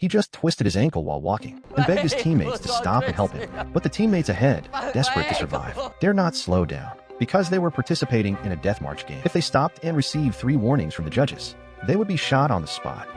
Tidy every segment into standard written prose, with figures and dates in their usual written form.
He just twisted his ankle while walking and begged his teammates to stop and help him. But the teammates ahead, desperate to survive, dared not slow down because they were participating in a death march game. If they stopped and received 3 warnings from the judges, they would be shot on the spot.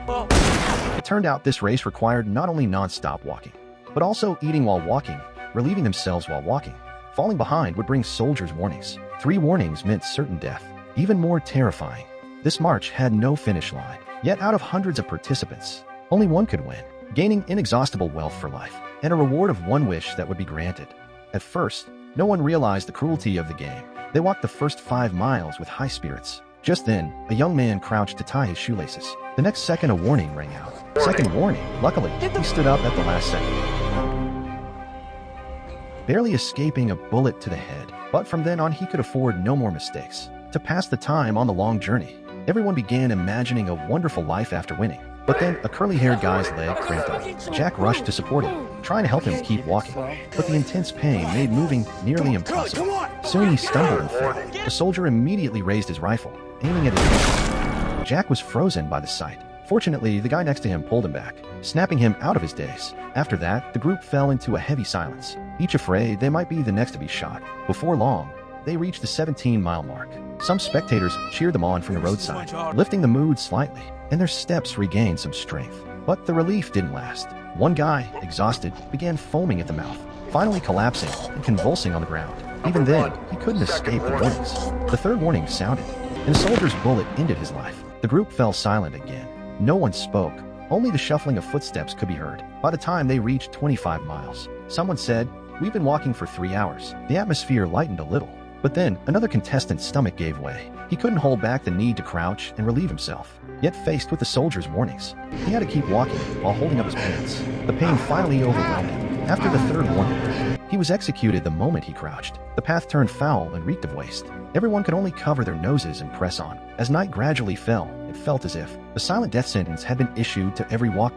It turned out this race required not only non-stop walking, but also eating while walking, relieving themselves while walking. Falling behind would bring soldiers warnings. 3 warnings meant certain death. Even more terrifying, this march had no finish line. Yet out of hundreds of participants, only one could win, gaining inexhaustible wealth for life, and a reward of 1 wish that would be granted. At first, no one realized the cruelty of the game. They walked the first 5 miles with high spirits. Just then, a young man crouched to tie his shoelaces. The next second, a warning rang out. Second warning. Luckily, he stood up at the last second, barely escaping a bullet to the head. But from then on, he could afford no more mistakes. To pass the time on the long journey, everyone began imagining a wonderful life after winning. But then, a curly-haired guy's leg cramped up. Jack rushed to support him, trying to help him keep walking. But the intense pain made moving nearly impossible. Soon he stumbled and fell. The soldier immediately raised his rifle, aiming at his head. Jack was frozen by the sight. Fortunately, the guy next to him pulled him back, snapping him out of his daze. After that, the group fell into a heavy silence, each afraid they might be the next to be shot. Before long, they reached the 17-mile mark. Some spectators cheered them on from the roadside, lifting the mood slightly, and their steps regained some strength. But the relief didn't last. One guy, exhausted, began foaming at the mouth, finally collapsing and convulsing on the ground. Even then, he couldn't escape the warnings. The third warning sounded, and a soldier's bullet ended his life. The group fell silent again. No one spoke. Only the shuffling of footsteps could be heard. By the time they reached 25 miles, someone said, "We've been walking for 3 hours." The atmosphere lightened a little. But then, another contestant's stomach gave way. He couldn't hold back the need to crouch and relieve himself. Yet faced with the soldier's warnings, he had to keep walking while holding up his pants. The pain finally overwhelmed him. After the third warning, he was executed the moment he crouched. The path turned foul and reeked of waste. Everyone could only cover their noses and press on. As night gradually fell, it felt as if a silent death sentence had been issued to every walk.